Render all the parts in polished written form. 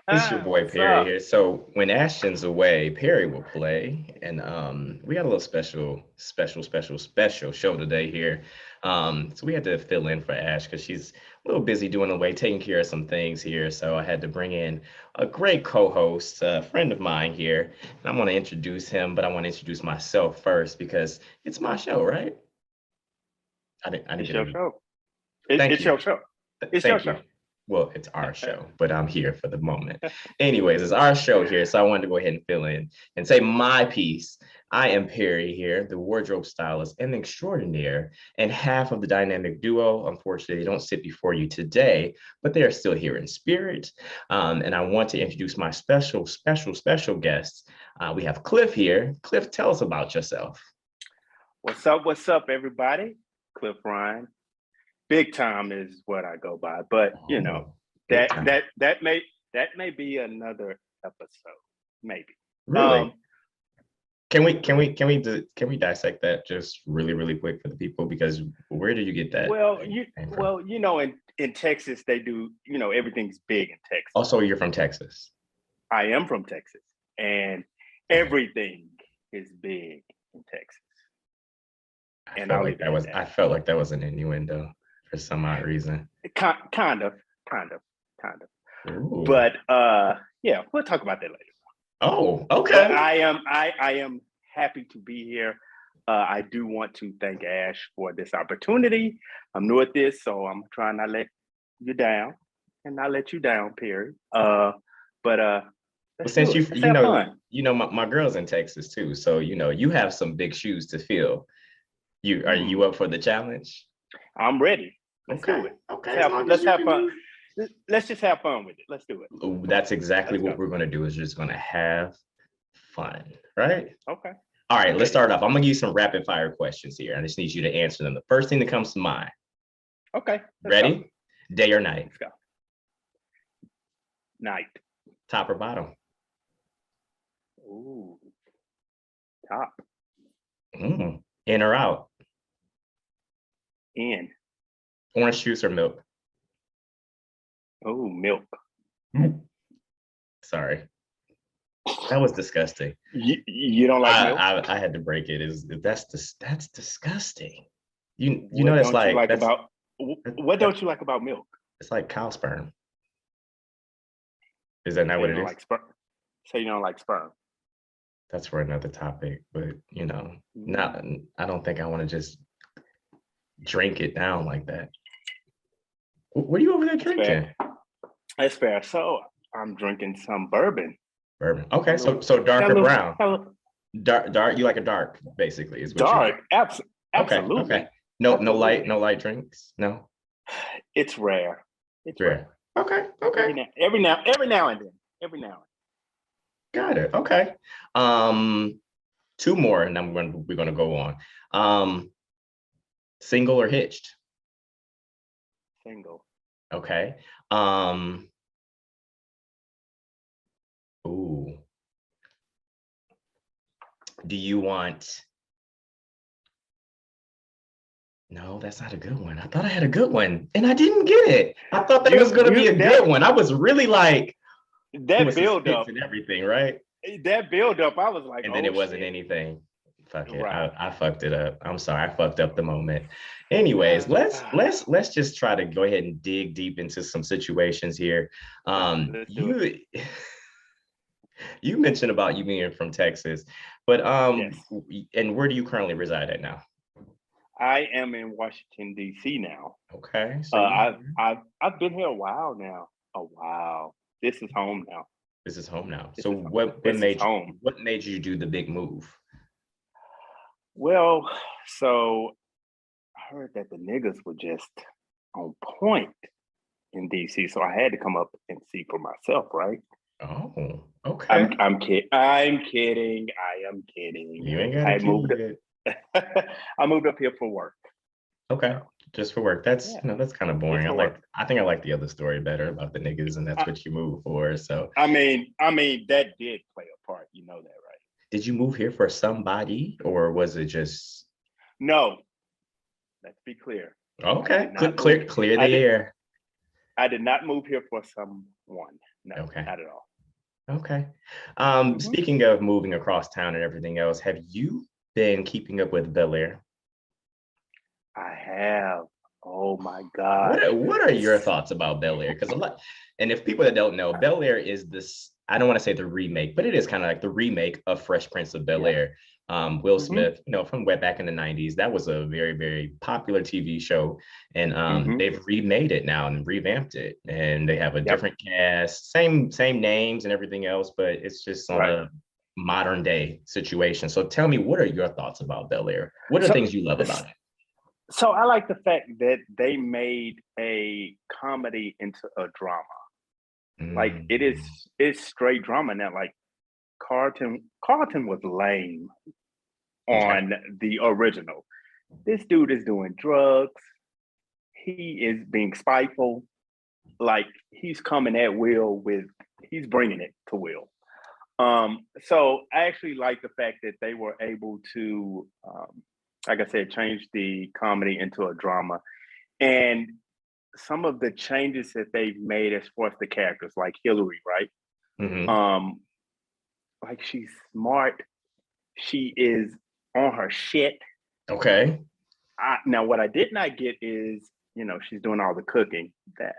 It's your boy What's Perry up? here. So when Ashton's away, Perry will play, and we got a little special show today here. So we had to fill in for Ash because she's a little busy doing away, taking care of some things here. So I had to bring in a great co-host, a friend of mine here, and I want to introduce him, but I want to introduce myself first because it's my show, right? I didn't It's get your a show. thank It's you. your show. It's your Thank you. show. Well, it's our show, but I'm here for the moment. Anyways, it's our show here, so I wanted to go ahead and fill in and say my piece. I am Perry here, the wardrobe stylist and extraordinaire, and half of the dynamic duo. Unfortunately, they don't sit before you today, but they are still here in spirit. And I want to introduce my special guests. We have Cliff here. Cliff, tell us about yourself. What's up? What's up, everybody? Cliff Ryan. Big time is what I go by, but Oh, big that time. that that may that may be another episode, maybe. Really? Um, Can we dissect that just really quick for the people? Because where did you get that well, name from? in Texas they do, everything's big in Texas. Also, you're from Texas. I am from Texas, and Okay. everything is big in Texas, I and felt I'll like leave it that at was that. I felt like that was an innuendo for some odd reason. Kind of, kind of, kind of. Ooh. But yeah, we'll talk about that later. Oh, But okay. I am happy to be here. I do want to thank Ash for this opportunity. I'm new at this, so I'm trying not to let you down and not let you down, period. But Well, let's since do you it. Let's you have know fun. my girl's in Texas too, so you have some big shoes to fill. Are you Hmm. up for the challenge? I'm ready. Let's do Okay, it. okay. As long as Let's you have can fun. do. Let's just have fun with it. Let's do it. Ooh, that's exactly Let's what go. we're gonna do. Is just gonna have fun, right? Okay. All right, I'm let's ready. start off. I'm gonna give you some rapid fire questions here. I just need you to answer them. The first thing that comes to mind. Okay. Let's go. Ready? Day or night? Let's go. Night. Top or bottom? Ooh. Top. In or out? In. Orange juice or milk? Oh, milk. Mm. Sorry, that was disgusting. You don't like I, milk? I had to break it. That's disgusting. You know What that's don't you like like that's about what that, don't you like about milk? it's like cow sperm. Is that not So what you it don't is? like sperm. So you don't like sperm. That's for another topic. But not. Mm, I don't think I want to just drink it down like that. What are you over there that's fair. drinking? That's fair. So I'm drinking some bourbon. Bourbon. Got Okay, a little, so dark got or a little, brown? got a little Dark. You like a dark, basically, is what you like. dark. Okay, okay. Absolutely. No Absolutely. light drinks. No, It's rare. It's rare. rare. Okay, okay. Every now and then. Every now Got it. Okay. Two more, and we're gonna go on. Um, Single or hitched? and then. Single. Okay. Um, ooh. Do you want? No, that's not a good one. I thought I had a good one, and I didn't get it. I thought that was You gonna be you a good one. I was really like doing that build suspense up, and everything, right? that build up, I was like, And then oh it wasn't shit. anything. Fuck it. Right. I fucked it up. I'm sorry. I fucked up the moment. Anyways, let's just try to go ahead and dig deep into some situations here. Let's do it. You you mentioned about you being from Texas, but Yes. and where do you currently reside at now? I am in Washington D.C. now. Okay, so Uh, you I've been here a while now. A while. This is home now. this is home now. This So is what this is made home. you do the big move? Well, so I heard that the niggas were just on point in D.C. So I had to come up and see for myself, right? Oh, okay. I'm kidding. I'm kidding. I am kidding. You ain't gotta I keep moved. it. I moved up here for work. Okay, So just for work. That's yeah, that's kind of just boring. for work. I think I like the other story better about the niggas, and that's I, what you move for. So, I mean that did play a part. You know that, right? did you move here for somebody, or was it just No, let's be clear. I okay? did not move. Clear I the did. air. I did not move here for someone. No, Okay. not at all. Okay. Mhm. Speaking of moving across town and everything else, have you been keeping up with Bel-Air? I have. Oh my What gosh. are, what are your thoughts about Bel-Air? Because a lot, and if people that don't know, Bel-Air is this, I don't want to say the remake, but it is kind of like the remake of Fresh Prince of Yeah. Bel-Air. Will Hmm. Smith, from way back in the 90s, that was a very, very popular TV show. And Hmm. they've remade it now and revamped it. And they have a Yep. different cast, same names and everything else, but it's just on Right. a modern day situation. So tell me, what are your thoughts about Bel-Air? What are the So, things you love about so I like the fact that they made a comedy into a drama. it? Like it is, Mm, it's straight drama now. Like Carlton was lame okay. on the original. This dude is doing drugs. He is being spiteful. Like he's coming at Will with, he's bringing it to Will. So I actually like the fact that they were able to, like I said, change the comedy into a drama. And some of the changes that they've made as far as the characters, like Hillary, right? Hmm. Um, like she's smart. She is on her shit. Okay. Now, what I did not get is, she's doing all the cooking. That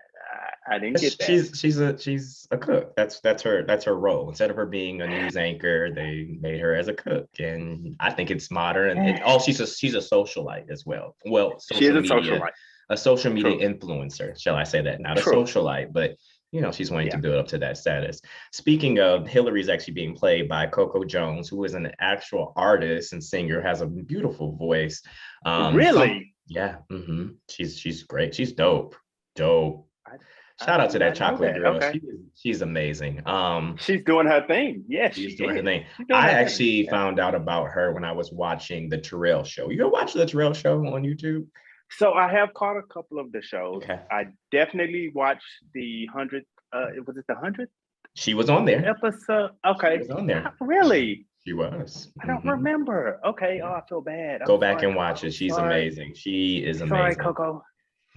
I didn't get that. She's a cook. That's her role. Instead of her being a news anchor, they made her as a cook, and I think it's modern. And oh, she's a socialite as well. Well, She is social a media, socialite. a social media True. influencer, shall I say that? Not a True. socialite, but she's wanting to Yeah. build up to that status. Speaking of, Hillary's actually being played by Coco Jones, who is an actual artist and singer, has a beautiful voice. Some Really? Yeah, she's great. She's dope, dope. I, I Shout out did to that not know chocolate that. girl. Okay. She's amazing. She's doing her thing. Yes, she She's doing her is. thing. She's doing I her thing. actually Yeah. found out about her when I was watching the Terrell show. You ever watch the Terrell show on YouTube? So I have caught a couple of the shows. Okay. I definitely watched the 100th. Was it the 100th She was on there. episode? She Okay. was on there. Really? She was. I don't remember. Okay. Oh, I feel bad. I'm Go back sorry, and watch Coco. it. She's Sorry. amazing. She is Sorry, amazing. Coco.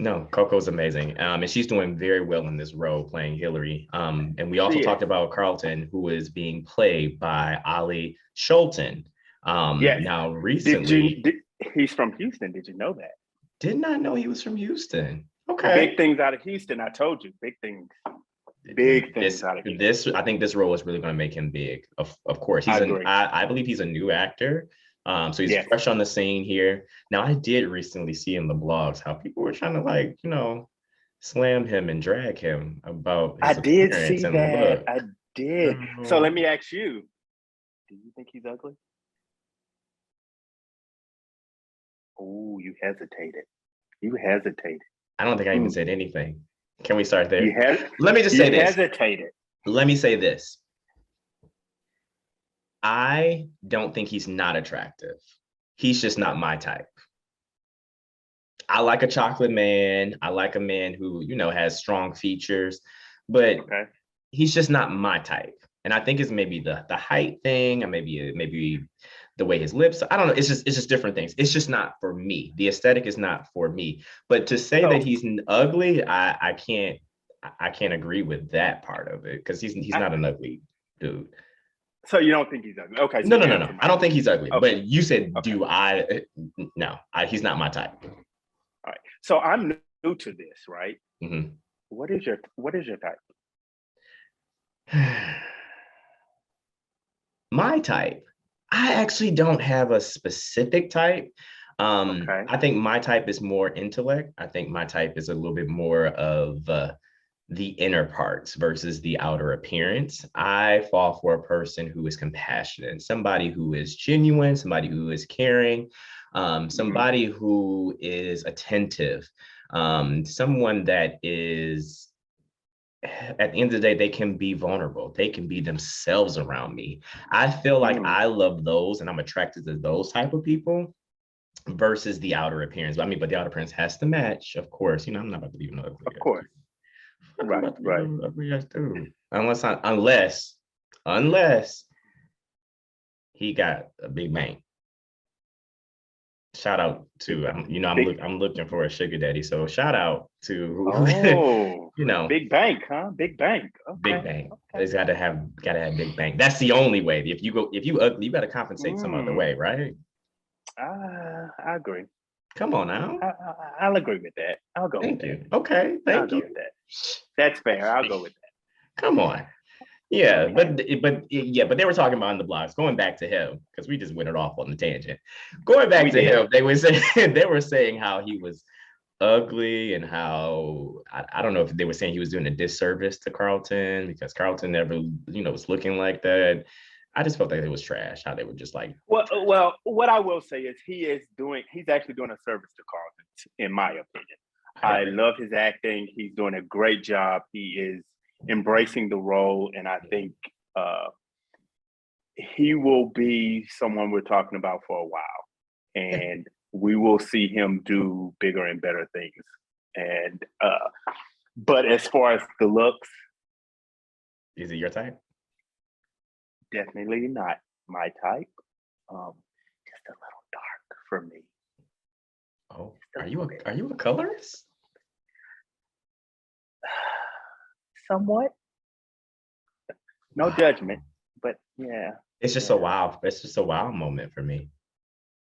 No, Coco's amazing. And she's doing very well in this role playing Hillary. And we She also is. talked about Carlton, who is being played by Ali Schulten. Yes. Now, Did you? recently, Did, he's from Houston. Did you know that? did not know he was from Houston. Big Okay. things out of Houston. I told you. Big things. Big things This out of Houston. this I think this role is really going to make him big. Of course, I agree. I believe he's a new actor. So he's Yes. fresh on the scene here. Now, I did recently see in the blogs how people were trying to slam him and drag him about I his did appearance see and that. look. I did. So Girl, let me ask you, do you think he's ugly? Oh, you hesitated. You hesitated. I don't think I even Mm. said anything. Can we start You there? had Let me just you say this. hesitated. Let me say this. I don't think he's not attractive. He's just not Okay. my type. I like a chocolate man. I like a man who, has strong features, but Okay. he's just not my type. And I think it's maybe the height thing, or maybe the way his lips. I don't know. It's just different things. It's just not for me. The aesthetic is not for me. But to say that So he's ugly, I can't agree with that part of it because he's I, not an ugly dude. so you don't think he's ugly? Okay, so No, no, you no, no. answered my I don't think question. he's ugly. Okay. But you said, Okay. do I? No, he's not my type. All right. So I'm new to this, right? Mhm. What is your type? My type. I actually don't have a specific type. Okay. I think my type is more intellect. I think my type is a little bit more of the inner parts versus the outer appearance. I fall for a person who is compassionate, somebody who is genuine, somebody who is caring, Hmm. somebody who is attentive, someone that is at the end of the day, they can be vulnerable. They can be themselves around me. I feel like Mm. I love those and I'm attracted to those type of people versus the outer appearance. But the outer appearance has to match, of course. I'm not about to leave no ugly Of ass course. dude. Fuck, I'm Right. about to leave Right. no ugly ass dude. Unless he got a big man. Shout out to Big, I'm looking for a sugar daddy. So shout out to oh, you know, big bank, huh? Big bank. big Okay. bank. Okay. It's gotta have big bank. That's the only way. If you ugly, you gotta compensate some other Mm, way, right? I agree. Come on now. I'll agree with that. I'll go with Thank that. you. Okay, I'll thank go you. with that. That's fair. I'll go with Come on. that. Yeah, Okay. but they were talking about on the blogs. Going back to him because we just went it off on the tangent. Going back We to did. him, they were saying how he was ugly and how I don't know if they were saying he was doing a disservice to Carlton because Carlton never was looking like that. I just felt like it was trash how they were just like Well, what I will say is he's actually doing a service to Carlton, in my opinion. I right. love his acting. He's doing a great job. He is embracing the role, and I think he will be someone we're talking about for a while, Yeah. and we will see him do bigger and better things. And but as far as the looks, Is it your type? definitely not my type. Just a little dark for me. Oh, Just a are little bit. you a colorist? Somewhat. No Wow. judgment, but yeah, It's just a yeah, wow. It's just a wow moment for me.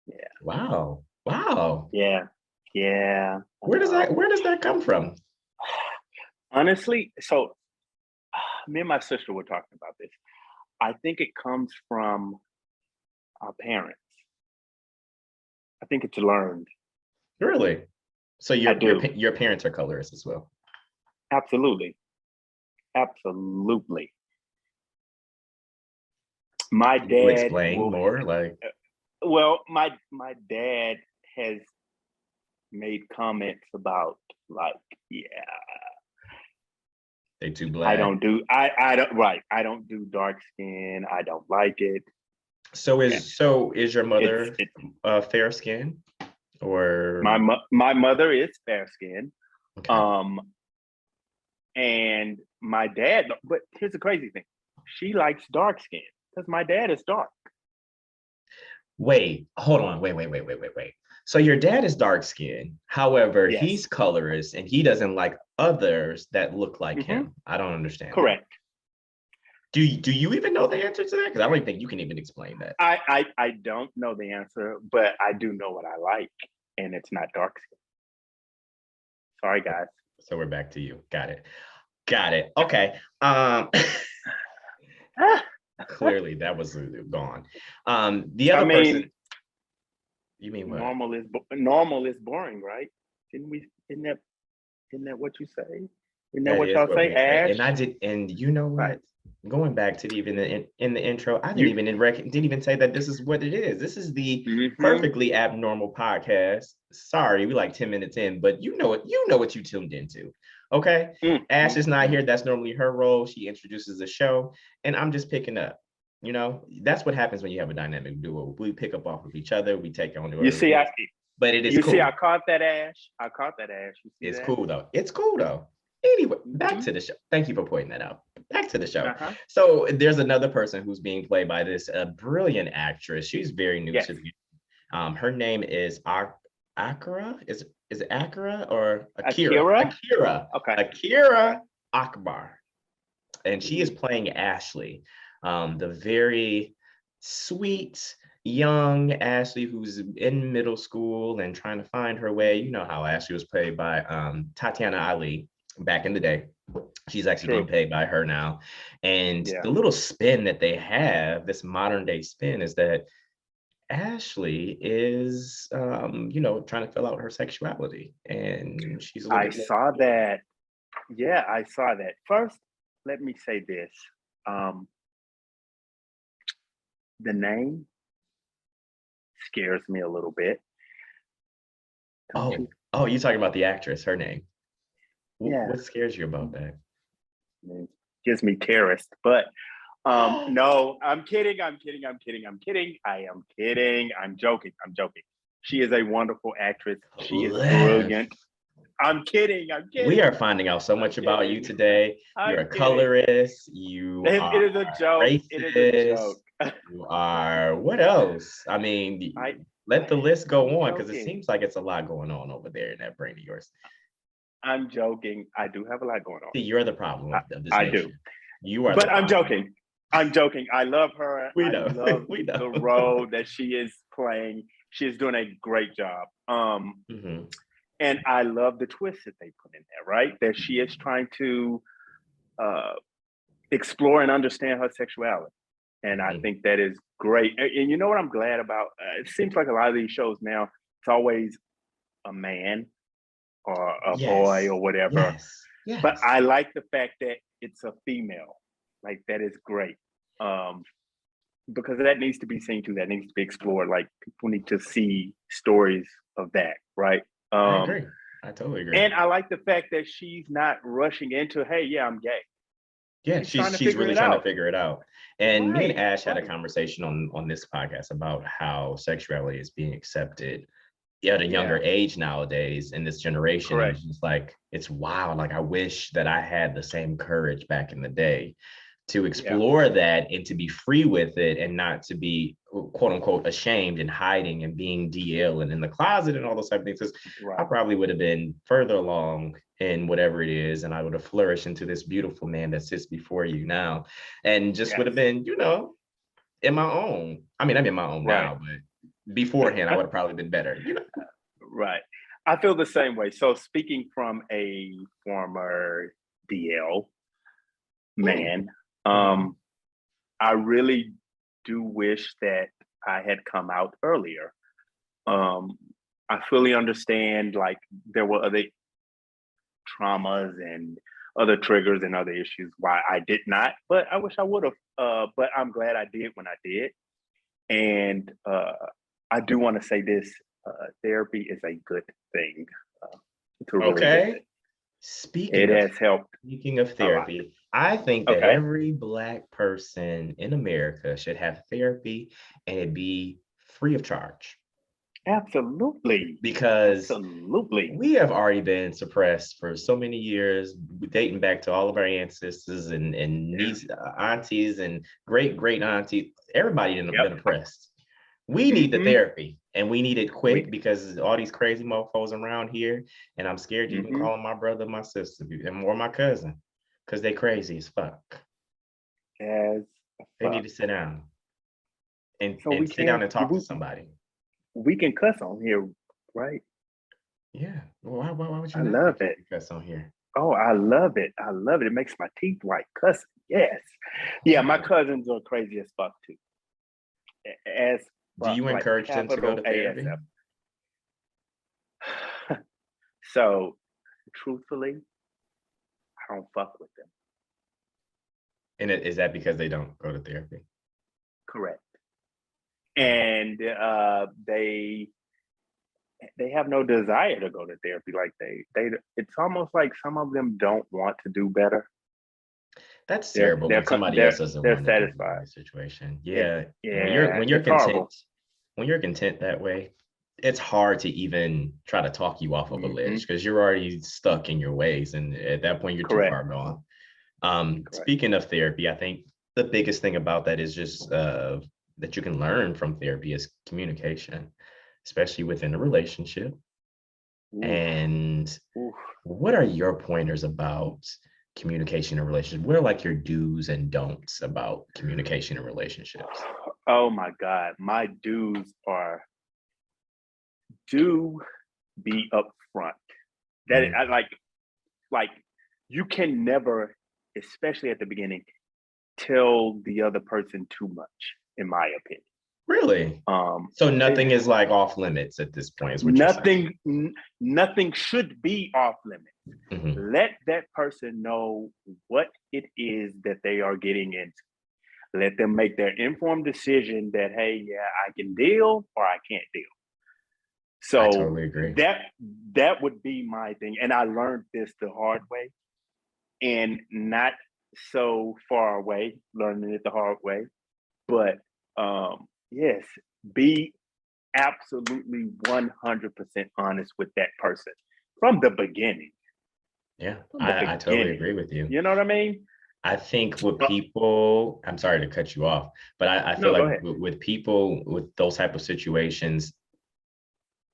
yeah, Wow. Wow. yeah, yeah. I know. Where does that come from? Honestly, so me and my sister were talking about this. I think it comes from our parents. I think it's learned. Really? So I do. your parents are colorists as well. Absolutely. Absolutely. My Can you dad explain will more? Like well, my dad has made comments about like, yeah, they too I black. don't do I don't right. I don't do dark skin. I don't like it. Yeah. So is your It's mother it fair skin or my mother is fair skinned. okay? Um and my dad, but here's the crazy thing. She likes dark skin because my dad is dark. Wait, hold on. Wait. So your dad is dark skinned. However, Yes. he's colorist and he doesn't like others that look like Hmm. him. I don't understand that. Correct. Do you even know the answer to that? Because I don't think you can even explain that. I don't know the answer, but I do know what I like, and it's not dark skin. Sorry, guys. So we're back to you. Got it. Got it. Okay. Clearly that was gone. The I other person, mean, you mean what? normal is boring, right? Didn't we? Isn't that what you say? Isn't that That what is y'all what say, we say. Ash? And I did, and you know Right. what? Going back to in the intro, I You. didn't even say that this is what it is. This is the Hmm. perfectly abnormal podcast. Sorry, we like 10 minutes in, but you know what you tuned into. Okay. Ash is not here. That's normally her role. She introduces the show, and I'm just picking up. That's what happens when you have a dynamic duo. We pick up off of each other, we take on You whoever it see, is. But it is you see, I cool. caught that, Ash. I caught that, Ash. You see It's that? cool though. It's cool though. Anyway, back Hmm. to the show. Thank you for pointing that out. Back to the show. Uh-huh. So there's another person who's being played by this brilliant actress. She's very new Yes. to the. Her name is Akira. Is it Akira or Akira? Akira. Akira. Okay. Akira Akbar, and she is Mhm. playing Ashley, the very sweet young Ashley who's in middle school and trying to find her way. You know how Ashley was played by Tatiana Ali back in the day. She's actually being True. paid by her now. And Yeah. the little spin that they have, this modern day spin, is that Ashley is, trying to fill out her sexuality, and she's a little I bit more. saw that. Yeah, I saw that. First, let me say this. Um, the name scares me a little bit. Don't you? Oh, you talking about the actress? Her name. Yeah. What scares you about that? It gives me terrorist. But no, I'm kidding. I'm kidding. I'm kidding. I'm kidding. I am kidding. I'm joking. I'm joking. She is a wonderful actress. She is Cliff. brilliant. I'm kidding. I'm We are kidding. finding out so I'm much about you kidding. today. You're I'm a kidding. colorist. You It are is a joke. It is a racist. joke. You are what else? I mean, I let the list go on, because it joking. seems like it's a lot going on over there in that brain of yours. I'm joking. I do have a lot going See, on. you're the problem of this I do. nation. You are the But I'm problem. joking. I'm joking. I love her. We I know. love We know. the role that she is playing. She is doing a great job. Mhm. And I love the twist that they put in there, right? That she is trying to uh, explore and understand her sexuality. And I Mhm. think that is great. And you know what I'm glad about? It seems like a lot of these shows now, it's always a man or a boy Yes. or whatever. Yes. But Yes. I like the fact that it's a female. Like that is great. Um, because that needs to be seen too. That needs to be explored. Like people need to see stories of that, right? I agree. I totally agree. And I like the fact that she's not rushing into, hey, yeah, I'm gay. Yeah, She's trying to she's figure really it trying to out. figure it out. And me and Right, Ash had a right. conversation on this podcast about how sexuality is being accepted at a younger Yeah, age nowadays in this generation. And correct. it's just like, it's wild. Like, I wish that I had the same courage back in the day to Yeah, explore that and to be free with it and not to be quote unquote ashamed and hiding and being DL and in the closet and all those type of things. 'Cause I right. probably would have been further along in whatever it is, and I would have flourished into this beautiful man that sits before you now, and just would Yes, have been, in my own. I mean, I'm in my own right, now, but beforehand, I would have probably been better. right. I feel the same way. So speaking from a former DL Mm, man, mhm. um, I really do wish that I had come out earlier. Um, I fully understand like there were other traumas and other triggers and other issues why I did not, but I wish I would have. But I'm glad I did when I did. And I do want to say this: therapy is a good thing. Uh, it's a really good Okay. thing. It has helped Speaking of a lot. therapy, I think that Okay, every Black person in America should have therapy and it be free of charge, absolutely, because absolutely. we have already been suppressed for so many years, dating back to all of our ancestors and Yeah. niece, aunties and great aunties. Everybody Yep. been oppressed. We need the Mm-hmm. therapy and we need it We. quick because all these crazy mofos around here. And I'm scared to even Mm-hmm. call them my brother, my sister, and more my cousin, because they crazy as fuck. As They need fuck. to sit down So and sit down and talk to somebody. we can cuss on here, right? Yeah. Well, why would you I not love think you it. can cuss on here? Oh, I love it. I love it. It makes my teeth white. Cussing. Yes. Yeah, my Yeah. cousins are crazy as fuck too. As Do fuck, you like encourage them to go capital to therapy? ASF. So, truthfully, I don't fuck with them. And is that because they don't go to therapy? Correct. Oh, And they have no desire to go to therapy. Like they it's almost like some of them don't want to do better. that's They're terrible they're when somebody else they're doesn't they're want to do better in satisfied. a situation. It, Yeah. And yeah, when you're it's content, horrible. that way, it's hard to even try to talk you off of a Hmm. ledge because you're already stuck in your ways. And at that point, you're too Correct. far gone. Correct. Speaking of therapy, I think the biggest thing about that is just that you can learn from therapy is communication, especially within a relationship. Oof. And Oof. what are your pointers about communication in relationships? What are like your do's and don'ts about communication in relationships? Oh my God. My dues are do be upfront. That Mm. I like you can never, especially at the beginning, tell the other person too much, in my opinion. Really? Um So eh, nothing is like off limits at this point, is what you're saying. nothing should be off limits. Mhm. Let that person know what it is that they are getting into. Let them make their informed decision that, hey, yeah, I can deal or I can't deal. I So totally agree. that would be my thing. And I learned this the hard way and not so far away, learning it the hard way. But yes, be absolutely 100% honest with that person from the beginning. Yeah, From the I totally beginning. agree with you. You know what I mean? I think with Uh, people, I'm sorry to cut you off, but I feel no, like go ahead. with people with those type of situations,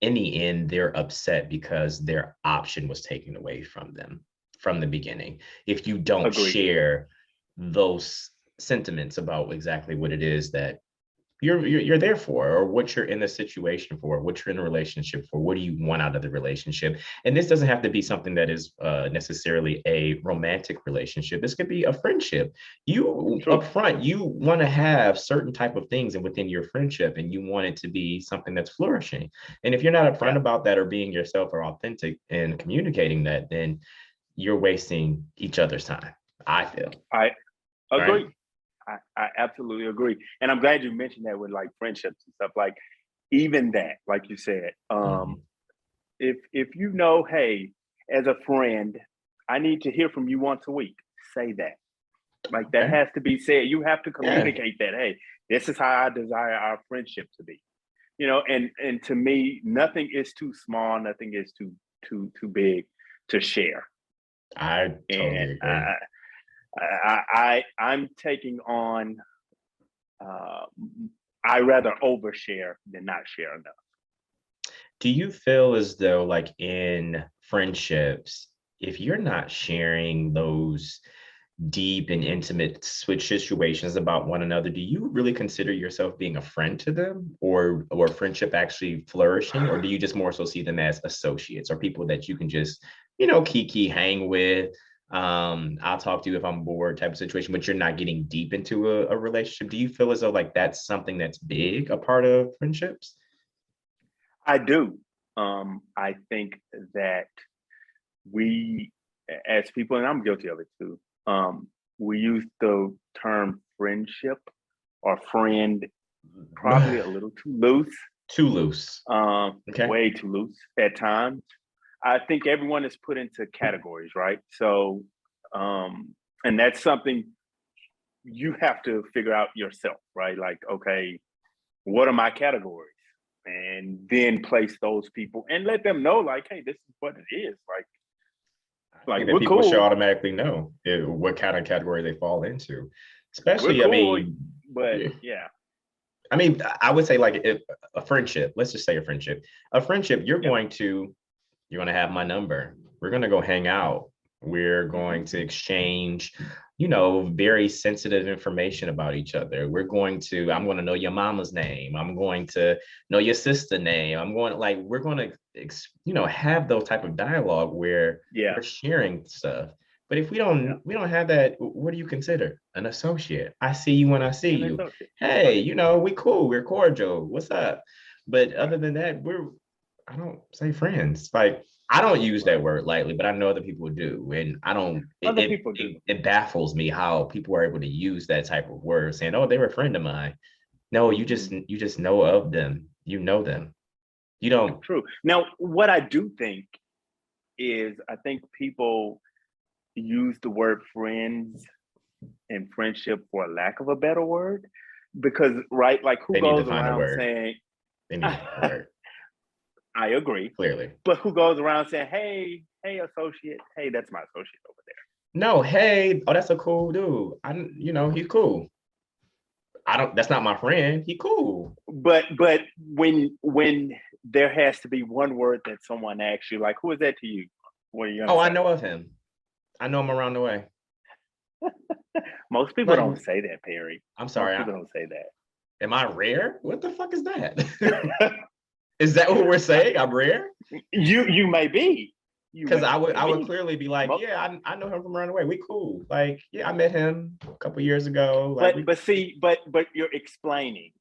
in the end, they're upset because their option was taken away from them from the beginning. If you don't Agreed. share those sentiments about exactly what it is that you're there for, or what you're in the situation for, what you're in a relationship for, what do you want out of the relationship. And this doesn't have to be something that is necessarily a romantic relationship. This could be a friendship. You True. up front, you want to have certain type of things and within your friendship, and you want it to be something that's flourishing. And if you're not upfront Yeah. about that, or being yourself or authentic and communicating that, then you're wasting each other's time, I feel. I agree. Right. I absolutely agree. And I'm glad you mentioned that with like friendships and stuff. Like even that, like you said, Mhm. if you know, hey, as a friend, I need to hear from you once a week, say that. Like that Okay. has to be said. You have to Yeah. communicate that, hey, this is how I desire our friendship to be. You know, and to me, nothing is too small, nothing is too big to share. I And totally agree. I'm taking on uh, I rather overshare than not share enough. Do you feel as though, like in friendships, if you're not sharing those deep and intimate switch situations about one another, do you really consider yourself being a friend to them, or friendship actually flourishing, or do you just more so see them as associates or people that you can just, kiki hang with? I'll talk to you if I'm bored type of situation, but you're not getting deep into a relationship. Do you feel as though like that's something that's big a part of friendships? I do. I think that we, as people, and I'm guilty of it too, we use the term friendship or friend probably a little too loose, Too loose. Okay. way too loose at times. I think everyone is put into categories, right? So, and that's something you have to figure out yourself, right? Like, okay, what are my categories? And then place those people and let them know, like, hey, this is what it is. I Like think that we're people should cool, automatically know what kind of category they fall into. we're Especially, I cool, mean, but yeah, I would say like if a friendship, let's just say a friendship, yeah, you're going to have my number. We're going to go hang out. We're going hmm to exchange, very sensitive information about each other. I'm going to know your mama's name. I'm going to know your sister name. We're going to, have those type of dialogue where yeah, we're sharing stuff. But if yeah, we don't have that, what do you consider an associate? I see you when I see an you. associate, Hey, right? we cool. We're cordial. What's up? But Right, other than that, I don't say friends. Like I don't use that right. word lightly, but I know other people do, and I don't. Other people do. It baffles me how people are able to use that type of word, saying, "Oh, they were a friend of mine." No, Mhm. you just know of them. You know them. You don't. True. Now, what I do think is, I think people use the word friends and friendship for a lack of a better word, because right, like who They need to goes find a around word. saying, They need to find a I word. agree, Clearly, but who goes around saying, hey, hey, associate, hey, that's my associate over no. Hey, oh, that's a cool dude. He's cool. I don't. That's not my friend. He cool. but when there has to be one word that someone asks you, like, who is that to you? What are you gonna Oh, I say? know of him. I know him around the way. Most people Like, don't say that, Perry. I'm Most sorry. people don't say Am I rare? What the fuck is that? that. Is that what we're saying? I'm rare? You may be. You Because may I would be. clearly be like, Mo- yeah, I know him from around the way. We cool. Like, yeah, I met him a couple years ago. Like But we but see, but you're explaining.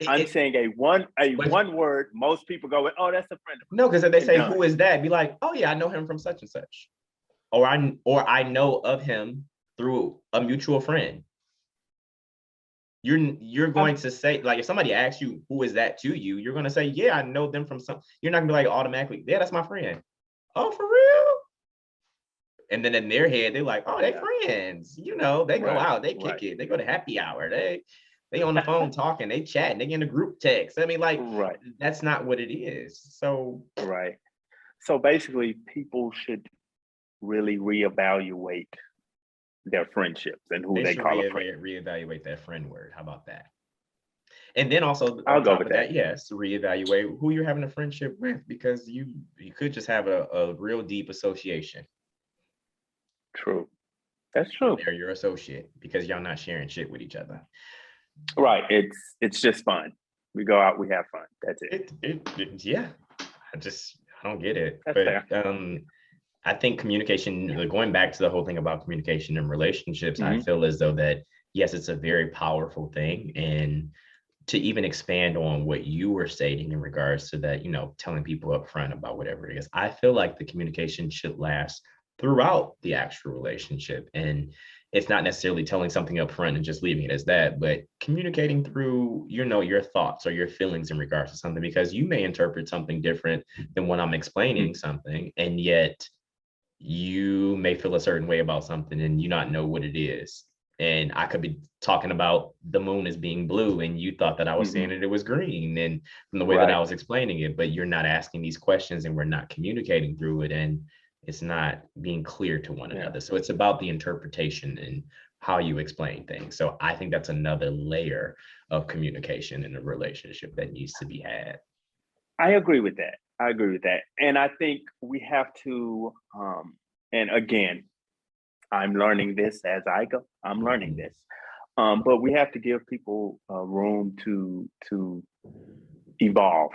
it, I'm it saying a but one word. Most people go with, oh, that's a friend of no, because if they mine, and say done. who is that, be like, oh yeah, I know him from such and such. Or I know of him through a mutual friend. You're I'm, going to say, like, if somebody asks you who is that to you, you're gonna say, yeah, I know them from some. You're not gonna be like automatically, yeah, that's my friend. Oh, for real? And then in their head, they're like, oh, they yeah, friends. They go right, out, they kick right, it, they go to happy hour, they on the phone talking, they chatting, they in a group text. I mean, like, right, that's not what it is. So right. So basically, people should really reevaluate their friendships and who they they should call a friend. reevaluate that friend word. How about that? And then also I'll on go top with of that, yes, reevaluate who you're having a friendship with, because you could just have a real deep association. True. That's And true. they're your associate because y'all not sharing shit with each other. Right. It's just fun. We go out, we have fun. That's it. Yeah. I don't get it. That's But fair. I think communication, going back to the whole thing about communication and relationships, I Hmm. feel as though that, yes, it's a very powerful thing. And to even expand on what you were stating in regards to that, telling people up front about whatever it is, I feel like the communication should last throughout the actual relationship. And it's not necessarily telling something up front and just leaving it as that, but communicating through, your thoughts or your feelings in regards to something, because you may interpret something different than when I'm explaining something. And yet you may feel a certain way about something and you not know what it is. And I could be talking about the moon as being blue and you thought that I was Hmm. saying that it was green, and from the way that I Right. was explaining it, but you're not asking these questions and we're not communicating through it, and it's not being clear to one Yeah. another. So it's about the interpretation and how you explain things. So I think that's another layer of communication in a relationship that needs to be had. I agree with that. I agree with that. And I think we have to, and again, I'm learning this as I go. I'm learning Mhm. this. But we have to give people room to evolve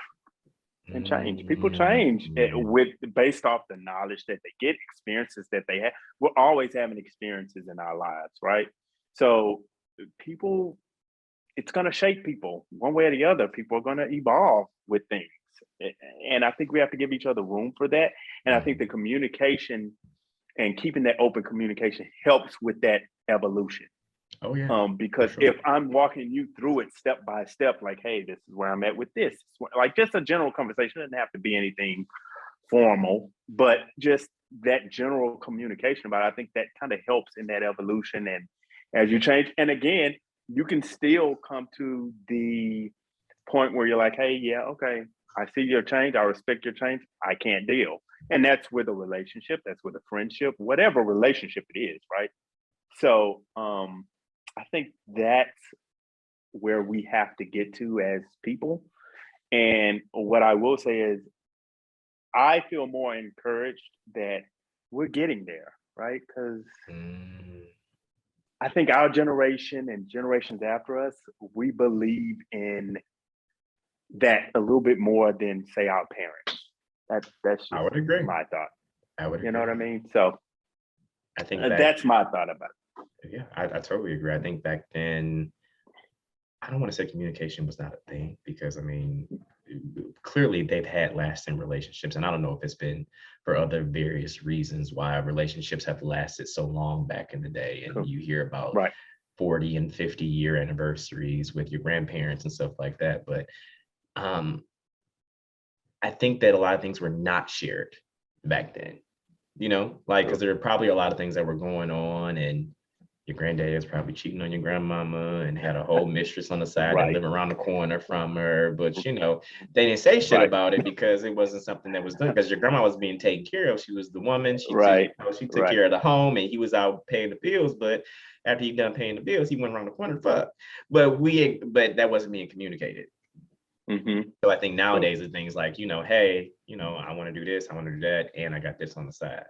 and change. People change Mm. with based off the knowledge that they get, experiences that they have. We're always having experiences in our lives, right? So people, it's going to shape people one way or the other. People are going to evolve with things, and I think we have to give each other room for that. And I think the Mhm. communication and keeping that open communication helps with that evolution. Oh yeah, for Because sure. if I'm walking you through it step by step, like, hey, this is where I'm at with this, like just a general conversation, it doesn't have to be anything formal, but just that general communication about it, I think that kind of helps in that evolution. And as you change, and again, you can still come to the point where you're like, hey, yeah, okay, I see your change, I respect your change, I can't deal. And that's with a relationship, that's with a friendship, whatever relationship it is, right? So I think that's where we have to get to as people. And what I will say is, I feel more encouraged that we're getting there, right? Because Mm. I think our generation and generations after us, we believe in that a little bit more than say our parents. That's I just would agree. my thought. I would You know what I agree. mean? So I think back, that's my thought about yeah, I totally agree. I think back then, I don't want to say communication was not a thing, because I mean, clearly they've had lasting relationships. And I don't know if it's been for other various reasons why relationships have lasted so long back in the day. it. And Cool. you hear about Right. 40 and 50-year anniversaries with your grandparents and stuff like that. But um, I think that a lot of things were not shared back then, like, because True. there are probably a lot of things that were going on, and your granddad is probably cheating on your grandmama and had a whole mistress on the side that Right. lived around the corner from her. But they didn't say shit Right. about it because it wasn't something that was done, because your grandma was being taken care of. She was the woman. Right. She took Right. care of the home, and he was out paying the bills. But after he done paying the bills, he went around the corner to fuck. But that wasn't being communicated. Mm-hmm. So I think True. nowadays it's things like, hey, I want to do this, I want to do that, and I got this on the side.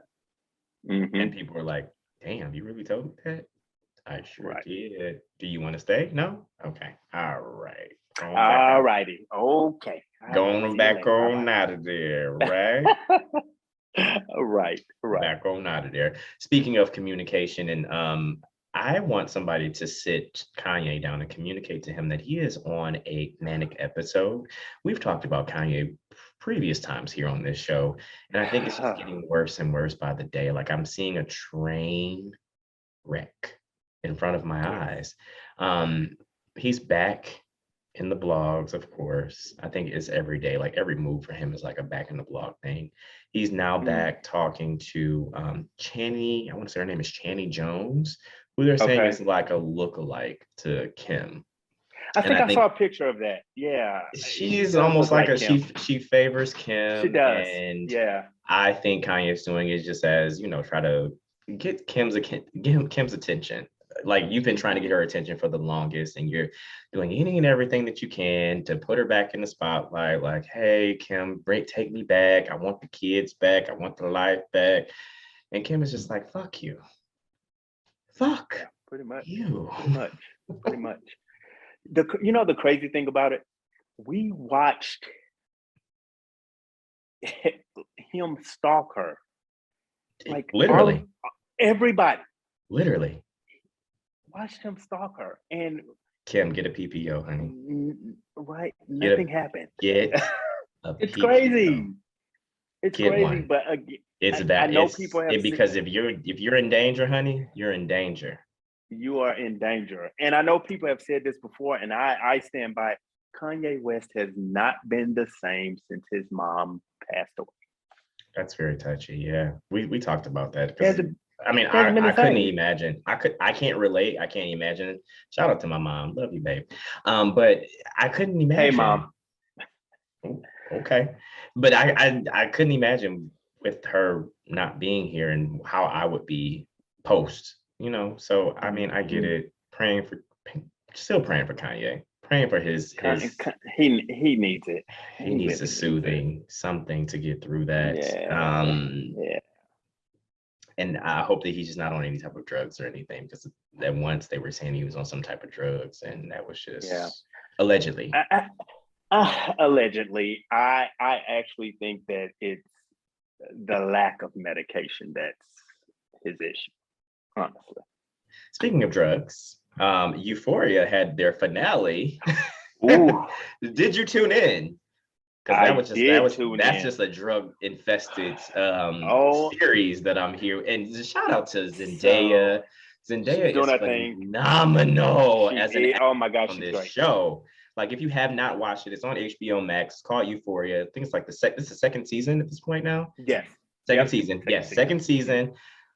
And Mm-hmm. people are like, damn, you really told me that? I sure Right. did. Do you want to stay? No? Okay. All right. Going back All out. righty. Okay. All right. Going See you back later. Bye on out of there, right? bye. Right. Right. Back on out of there. Speaking of communication, and I want somebody to sit Kanye down and communicate to him that he is on a manic episode. We've talked about Kanye previous times here on this show, and I think it's just getting worse and worse by the day. Like, I'm seeing a train wreck in front of my Yes. eyes. He's back in the blogs, of course. I think it's every day. Like, every move for him is like a back in the blog thing. He's now Mm. back talking to Channy. I want to say her name is Channy Jones, who they're saying Okay. is like a lookalike to Kim. I And think I I saw think a picture of that. Yeah. She she's does almost look like like a Kim. she favors She Kim, does. and Yeah. I think Kanye's doing it just as, try to get Kim's attention. like you've been trying to get her attention for the longest, and you're doing anything and everything that you can to put her back in the spotlight. Like, hey, Kim, take me back. I want the kids back. I want the life back. And Kim is just like, fuck you. Fuck Yeah, pretty much. you. Pretty much. The crazy thing about it, we watched him stalk her. Like literally. Everybody literally watched him stalk her. And Kim, get a PPO, honey. Right. Nothing happened. Get a It's PPO. crazy. It's get crazy, one. but It's bad. I know people have because if you're in danger, honey, you're in danger. You are in danger. And I know people have said this before, and I stand by it. Kanye West has not been the same since his mom passed away. That's very touchy. Yeah. We talked about that. I mean, hasn't been the I couldn't same. imagine. I can't relate. I can't imagine. Shout out to my mom. Love you, babe. But I couldn't imagine. Hey, mom. Okay. But I couldn't imagine with her not being here and how I would be post, So I mean, I get it. Still praying for Kanye. Praying for his he needs it. He needs a soothing something to get through that. Yeah. And I hope that he's just not on any type of drugs or anything, because that once they were saying he was on some type of drugs, and that was just allegedly. Allegedly, I actually think that it's the lack of medication that's his issue, honestly. Speaking of drugs, Euphoria had their finale. Ooh. Did you tune in? Because that's just a drug infested series that I'm here. And shout out to Zendaya. Zendaya is phenomenal as an actor on this show. Like, if you have not watched it, it's on HBO Max. It's called Euphoria. I think it's like this is the second season at this point now. Yes. Second season. Second season.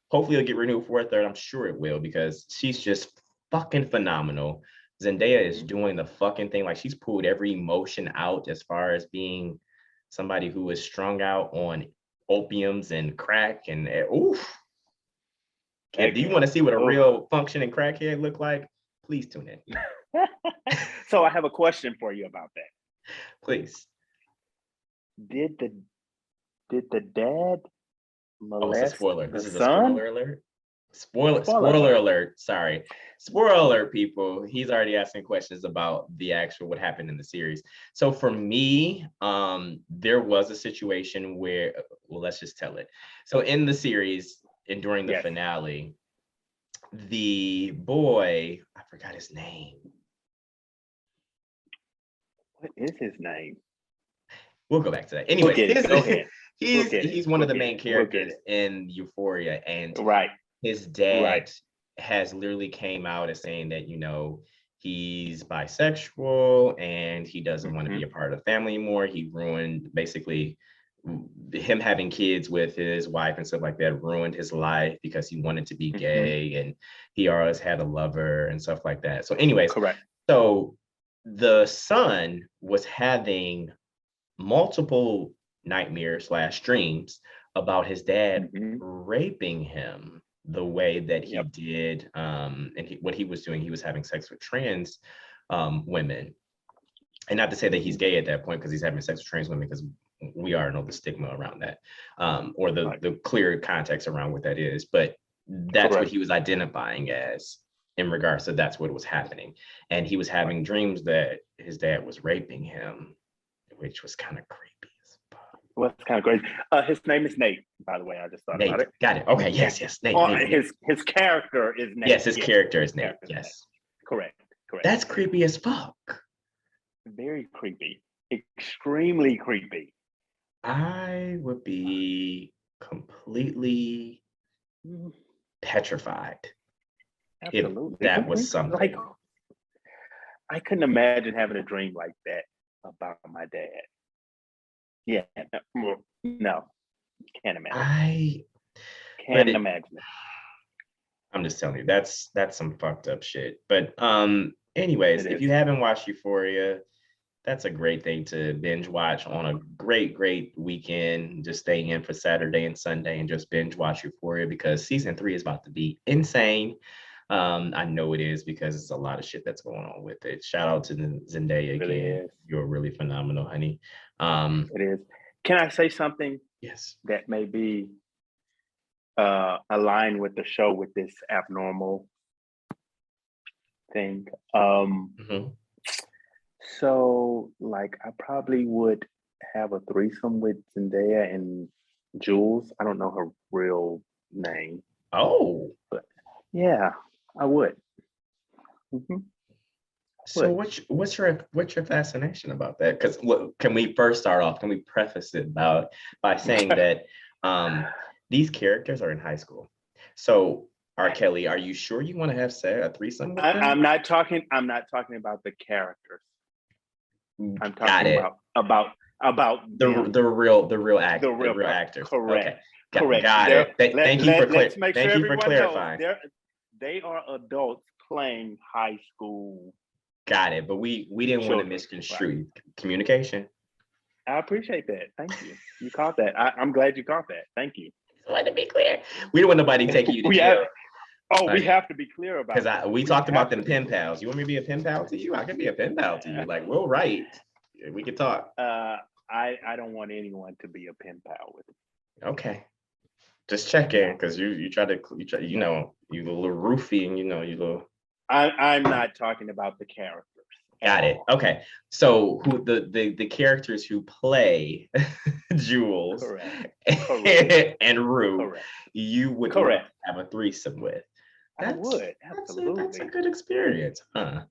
Hopefully it'll get renewed for a third. I'm sure it will, because she's just fucking phenomenal. Zendaya is doing the fucking thing. Like, she's pulled every emotion out as far as being somebody who is strung out on opiums and crack and oof. If you want to see what a real functioning crackhead look like, please tune in. So I have a question for you about that. Please. Did the dad molest it's a spoiler. This is a son? spoiler alert. Spoiler alert. Sorry. Spoiler alert, people. He's already asking questions about the actual what happened in the series. So for me, there was a situation where, well, let's just tell it. So in the series and during the finale, the boy, I forgot his name. What is his name? We'll go back to that. Anyway, go ahead. He's one of the main characters in Euphoria, and his dad has literally came out as saying that, he's bisexual and he doesn't want to be a part of the family anymore. He ruined, basically, him having kids with his wife and stuff like that ruined his life because he wanted to be gay, and he always had a lover and stuff like that. So anyways, so the son was having multiple nightmares / dreams about his dad raping him the way that he did. And what he was doing, he was having sex with trans women. And not to say that he's gay at that point, because he's having sex with trans women, because we already know the stigma around that, or the clear context around what that is. But that's what he was identifying as in regards to that's what was happening. And he was having dreams that his dad was raping him, which was kind of creepy. Well, it's kind of crazy. His name is Nate, by the way. I just thought about it. Got it. Okay. Yes. Nate. Nate. His character is Nate. Yes, his character is Nate. Yes. Correct. That's creepy as fuck. Very creepy. Extremely creepy. I would be completely petrified. Absolutely. If that was something. Like, I couldn't imagine having a dream like that about my dad. Yeah, no, can't imagine. Can't imagine it. I'm just telling you, that's some fucked up shit. But anyways, if you haven't watched Euphoria, that's a great thing to binge watch on a great weekend. Just stay in for Saturday and Sunday and just binge watch Euphoria, because season 3 is about to be insane. I know it is because it's a lot of shit that's going on with it. Shout out to Zendaya It really again. is. You're really phenomenal, honey. It is. Can I say something Yes. that may be aligned with the show with this abnormal thing? Mhm. So like I probably would have a threesome with Zendaya and Jules. I don't know her real name, Oh, but yeah, I would. Mhm, so would. what's your fascination about that? Because can we first start off? Can we preface it by saying that these characters are in high school? So, R. Kelly, are you sure you want to have a threesome with them? I'm not talking. I'm not talking about the characters. I'm Got talking it. about The them, the real the real the act the real real person. actors. Okay, Correct. got, Correct. got it. Let's make sure Thank you for everyone knows clarifying. they are adults playing high school Got it. But we didn't want to children. Right. misconstrue communication. I appreciate that. Thank you. You caught that. I'm glad you caught that. Thank you. Just wanted to be clear. We don't want nobody taking you to we have. jail. Oh, we Like, have to be clear about because that. we We talked have about to them be pen clear. pals. You want me to be a pen pal to you? I can be a pen pal to you. Like, we'll write. We can talk. I don't want anyone to be a pen pal with me. Okay. Just check in because you try you know, you a little roofy and you little. I'm not talking about the characters. Got it. Okay. So who the characters who play Jules Correct. Correct. and Rue, Correct. you would love Correct. to have a threesome with. I would That's a absolutely. good experience, huh?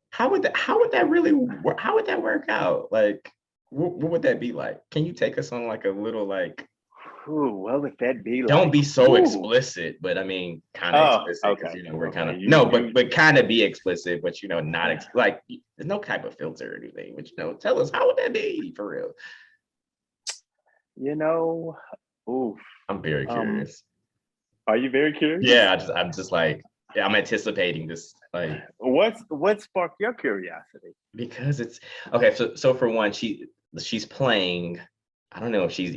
How would that really work? How would that work out? Like, what would that be like? Can you take us on like a little like? Ooh, what would that be Don't like? be so Ooh. explicit, but I mean, kind of Oh, explicit because okay. we're kind Okay. of You no, you but kind of be explicit, but not like there's no type of filter or anything. But tell us how would that be for real? you know, oof. I'm very Um, curious. are you very curious? Yeah, I'm just like, yeah, I'm anticipating this like What sparked your curiosity? because it's okay. So for one, she's playing. I don't know if she's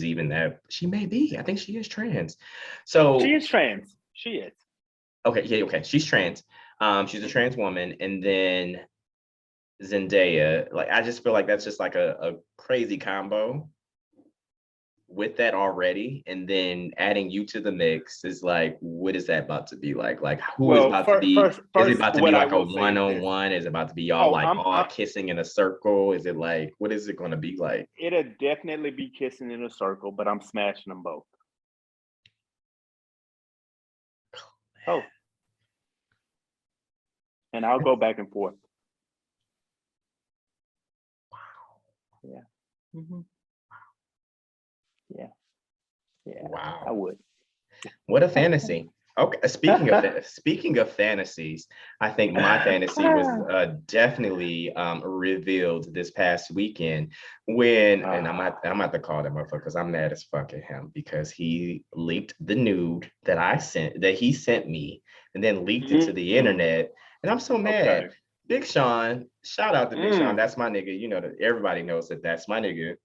even that. She may be. I think she is trans. She So is trans. She is. okay, yeah, okay. She's trans. She's a trans woman, and then Zendaya. Like I just feel like that's just like a crazy combo with that already, and then adding you to the mix is like, what is that about to be like? Like, who is Well, about to be? Is it first, about to be what I like a will say is this. one-on-one? Is it about to be all Oh, like all kissing in a circle? Is it like what is it going to be like? it'll definitely be kissing in a circle, but I'm smashing them both. Oh, and I'll go back and forth. Yeah. Mm-hmm. Yeah. Yeah. Wow. I would. What a fantasy. Okay, speaking of fantasies, I think my fantasy was definitely revealed this past weekend when, and I'm at to call that motherfucker because I'm mad as fuck at him because he leaked the nude that he sent me and then leaked it to the internet, and I'm so Okay. mad. Big Sean, shout out to Big Sean, that's my nigga. That everybody knows that's my nigga.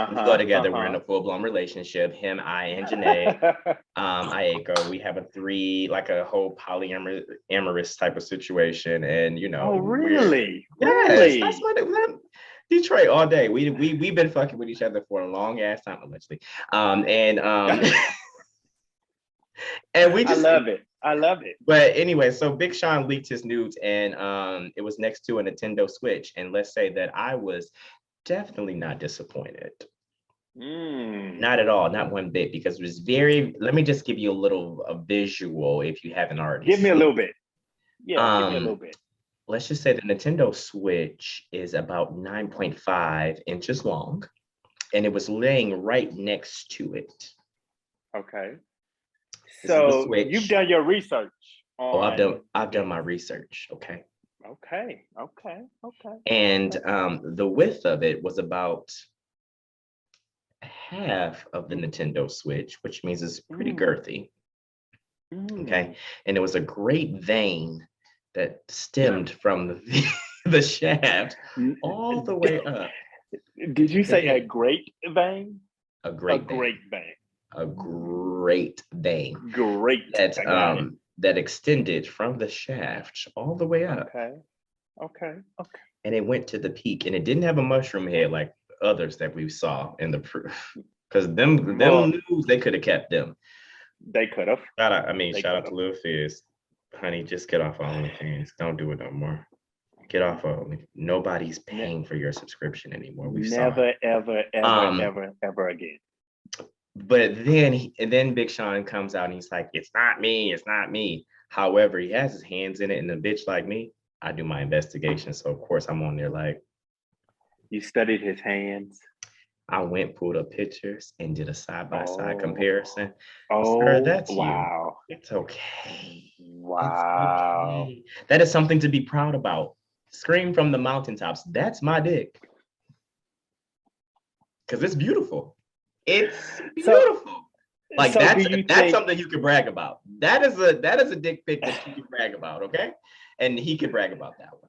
We go together. We're in a full-blown relationship. Him, I, and Janae. Aiko. We have like a whole polyamorous type of situation, and Oh, we're really? yes, Really? that's what Detroit all day. We've been fucking with each other for a long ass time, allegedly. And and we I just love it. I love it. but anyway, so Big Sean leaked his nudes, and it was next to a Nintendo Switch, and let's say that I was definitely not disappointed. Not at all, not one bit, because it was let me just give you a visual if you haven't already Give me a seen. little bit. Yeah, give me a little Um, bit. let's just say the Nintendo Switch is about 9.5 inches long, and it was laying right next to it. Okay. This is the So Switch. you've done your research Oh, on I've done my research. Okay. Okay. And the width of it was about half of the Nintendo Switch, which means it's pretty girthy. Okay. And it was a great vein that stemmed from the shaft all the way up. Did you say a great vein? A great vein. Great vein. A great vein. Great. That I got it. that extended from the shaft all the way up. Okay. And it went to the peak, and it didn't have a mushroom head like others that we saw in the proof. Because them news, they could have kept them. They could have. Shout out to Lil Fizz. Honey, just get off OnlyFans. Don't do it no more. Get off of nobody's paying for your subscription anymore. Never, ever again. But then Big Sean comes out and he's like, it's not me. However, he has his hands in it, and a bitch like me, I do my investigation. So of course I'm on there like. You studied his hands. I went, pulled up pictures, and did a side-by-side comparison. Oh, sir, that's wow. You. It's okay. Wow. It's okay. That is something to be proud about. Scream from the mountaintops. That's my dick. Because it's beautiful. It's beautiful. That's something you can brag about. That is a dick pic that you can brag about, okay? And he could brag about that one.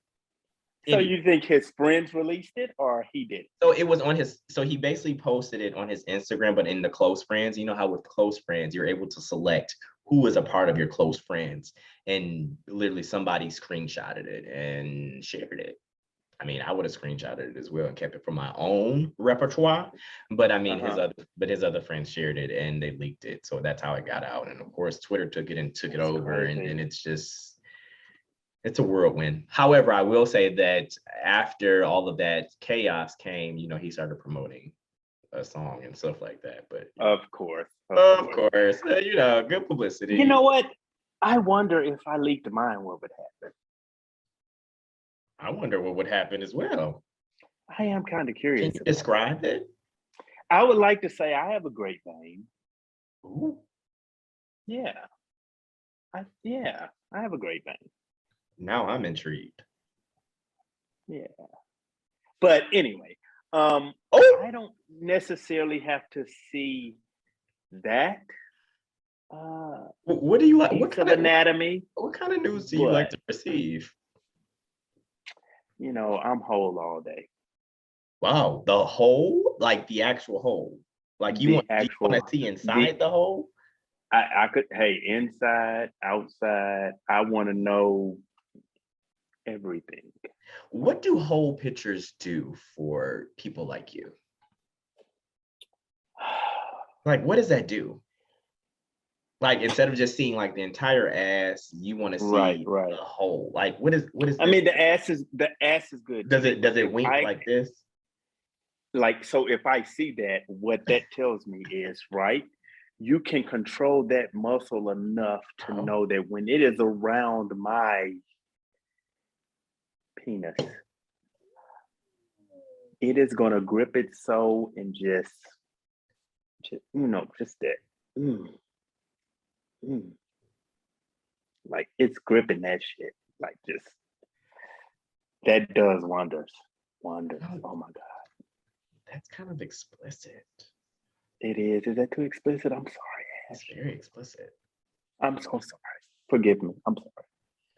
So you think his friends released it or he did? So it was on his, so he basically posted it on his Instagram, but in the close friends, you know how with close friends, you're able to select who is a part of your close friends. And literally somebody screenshotted it and shared it. I mean, I would have screenshotted it as well and kept it for my own repertoire. But I mean, his other friends shared it and they leaked it. So that's how it got out. And of course, Twitter took it and took it over. And it's just, it's a whirlwind. However, I will say that after all of that chaos came, you know, he started promoting a song and stuff like that. But of course, you know, good publicity. You know what? I wonder if I leaked mine, what would happen? I wonder what would happen as well. I am kind of curious. Can you describe it? I would like to say I have a great vein. Ooh. Yeah. I have a great vein. Now I'm intrigued. Yeah. But anyway, I don't necessarily have to see that. What do you like? What kind of anatomy? What kind of news do you like to receive? You know, I'm whole all day. Wow, the hole, like the actual hole, like you want to see inside the hole. I could, inside, outside. I want to know everything. What do whole pictures do for people like you? Like, what does that do? Like, instead of just seeing like the entire ass, you want to see the whole. Like, what is? I mean, the ass is good. Does it wink like this? Like, so if I see that, what that tells me is, right, you can control that muscle enough to know that when it is around my penis, it is going to grip it so and just that. Like it's gripping that shit. Like just that does wonders. Oh my God. That's kind of explicit. It is. Is that too explicit? I'm sorry. It's very explicit. I'm so sorry. Forgive me. I'm sorry.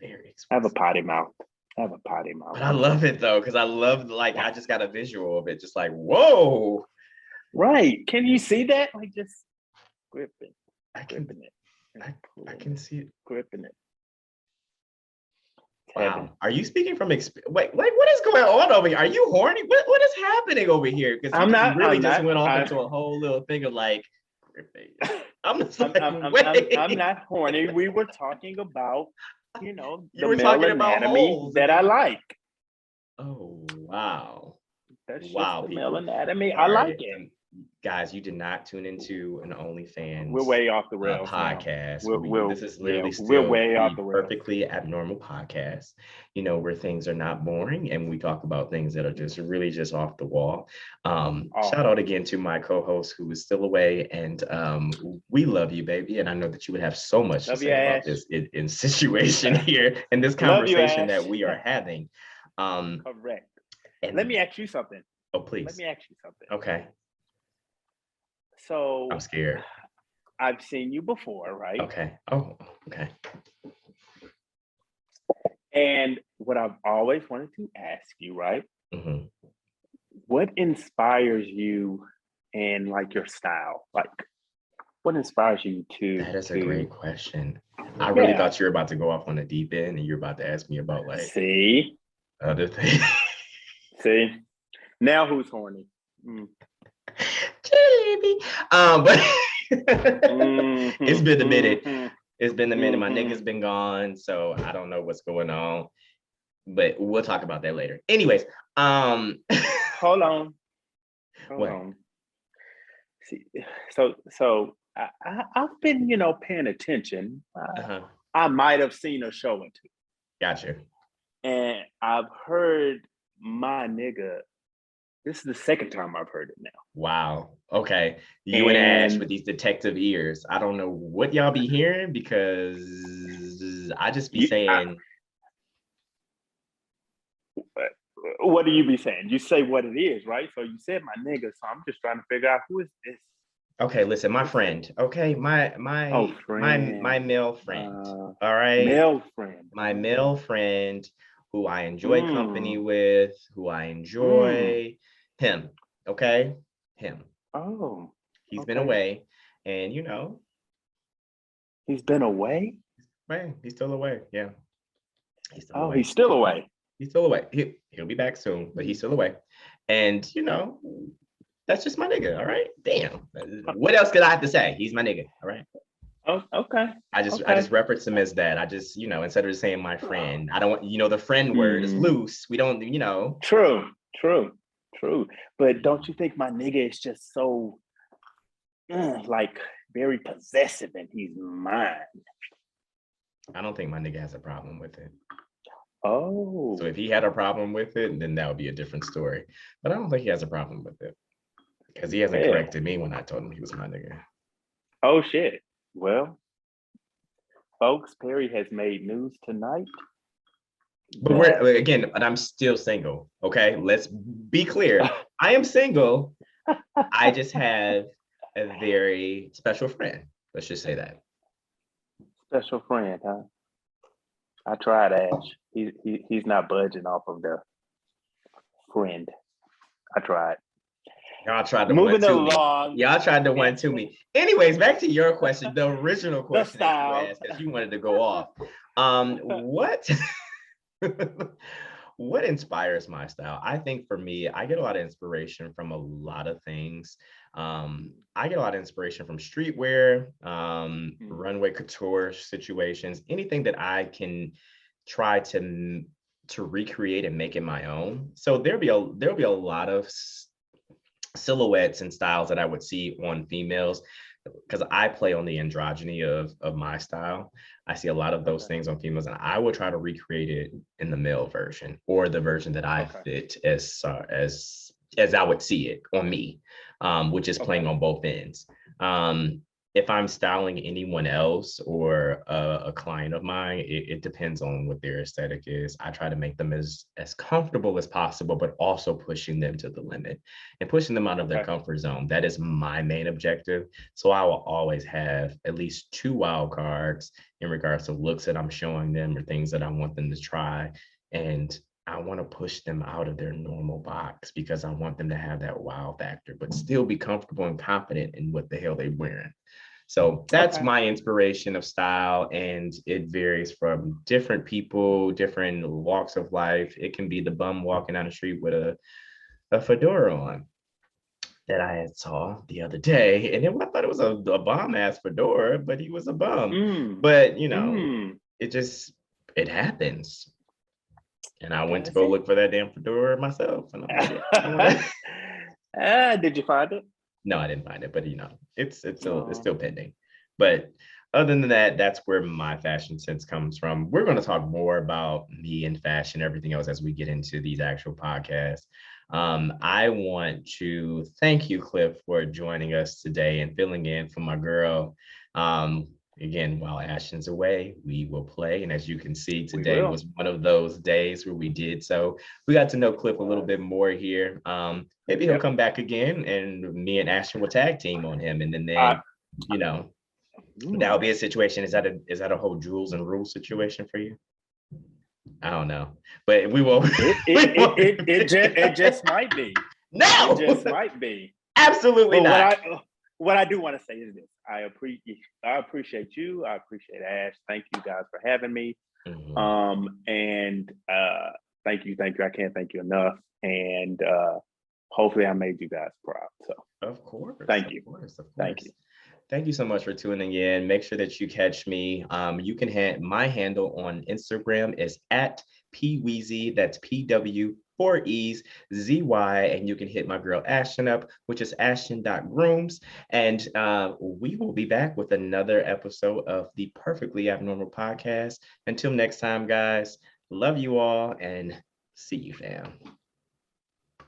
Very explicit. I have a potty mouth. But I love it though, because I love I just got a visual of it, just like whoa. Right. Can you see that? Like just gripping. I can see it. Gripping it. Wow. Are you speaking from experience? Wait, what is going on over here? Are you horny? What is happening over here? Because I'm not went off into a whole little thing of like gripping. I'm not horny. We were talking about, the male anatomy that I like. Oh wow. That's just the male anatomy. I like it. Guys, you did not tune into an OnlyFans. We're way off the rails podcast. This is literally we're way off the rails. Perfectly abnormal podcast. Where things are not boring and we talk about things that are just really just off the wall. Shout out again to my co-host who is still away, and we love you, baby. And I know that you would have so much to say about this in situation here and this conversation that we are having. Correct. And let me ask you something. Oh, please. Let me ask you something. Okay. So I'm scared. I've seen you before, right? Okay. Oh, okay. And what I've always wanted to ask you, right? Mm-hmm. What inspires you and like your style? Like what inspires you to That is a great question. I really thought you were about to go off on the deep end and you're about to ask me about like See, other things. see. Now who's horny? Mm. Baby. But Mm-hmm, it's been a minute. mm-hmm, It's been a minute. My mm-hmm. nigga's been gone, so I don't know what's going on. But we'll talk about that later. Anyways, Hold on. See, I've been, paying attention. I might have seen a show or two. Gotcha. And I've heard my nigga. This is the second time I've heard it now. Wow. Okay. You and Ash with these detective ears. I don't know what y'all be hearing because I just be saying. What do you be saying? You say what it is, right? So you said my nigga. So I'm just trying to figure out who is this. Okay, listen, my friend. Okay, my male friend. All right, male friend. My male friend, who I enjoy company with, who I enjoy. Him. Okay, him. Oh, he's been away, and he's been away. Right, he's still away. Yeah, he's still away. He's still away. He's still away. He'll be back soon, but he's still away. And that's just my nigga. All right. Damn. What else could I have to say? He's my nigga. All right. Oh, okay. I just reference him as that. I just, instead of just saying my friend, I don't want, the friend word is loose. We don't, True. But don't you think my nigga is just so like very possessive and he's mine? I don't think my nigga has a problem with it. Oh. So if he had a problem with it, then that would be a different story. But I don't think he has a problem with it. Because he hasn't corrected me when I told him he was my nigga. Oh shit. Well, folks, Perry has made news tonight. But I'm still single. Okay, let's be clear. I am single. I just have a very special friend. Let's just say that. Special friend, huh? I tried Ash. He's not budging off of the friend. I tried. Y'all tried to one to me. Y'all tried to one to me. Anyways, back to your question, the original question that you asked, because you wanted to go off. What inspires my style? I think for me, I get a lot of inspiration from a lot of things. I get a lot of inspiration from streetwear, runway couture situations, anything that I can try to recreate and make it my own. So there'll be a lot of silhouettes and styles that I would see on females, because I play on the androgyny of my style. I see a lot of those things on females, and I will try to recreate it in the male version, or the version that I fit as I would see it on me, which is playing on both ends. If I'm styling anyone else or a client of mine, it depends on what their aesthetic is. I try to make them as comfortable as possible, but also pushing them to the limit and pushing them out of their comfort zone. That is my main objective. So I will always have at least 2 wild cards in regards to looks that I'm showing them or things that I want them to try. And I want to push them out of their normal box because I want them to have that wow factor, but still be comfortable and confident in what the hell they're wearing. So that's my inspiration of style, and it varies from different people, different walks of life. It can be the bum walking down the street with a fedora on that I saw the other day, and I thought it was a bomb ass fedora, but he was a bum. But it happens. And I went to go look for that damn fedora myself. And I'm like, did you find it? No, I didn't find it, but it's still pending. But other than that, that's where my fashion sense comes from. We're going to talk more about me and fashion, everything else as we get into these actual podcasts. I want to thank you, Cliff, for joining us today and filling in for my girl. Again, while Ashton's away, we will play. And as you can see, today was one of those days where we did. So we got to know Cliff a little bit more here. Maybe he'll come back again and me and Ashton will tag team on him. And then that'll be a situation. Is that a whole Jules and Rules situation for you? I don't know, but we won't. It just might be. No, it just might be. Absolutely not. what I do want to say is this: I appreciate you. I appreciate Ash. Thank you guys for having me. And thank you. I can't thank you enough. And hopefully, I made you guys proud. So, of course, thank you. Of course. Thank you. Thank you so much for tuning in. Make sure that you catch me. You can my handle on Instagram is at pweezy. That's PW. 4 E's ZY, and you can hit my girl Ashton up, which is ashton.grooms. And we will be back with another episode of the Perfectly Abnormal podcast. Until next time, guys, love you all and see you, fam.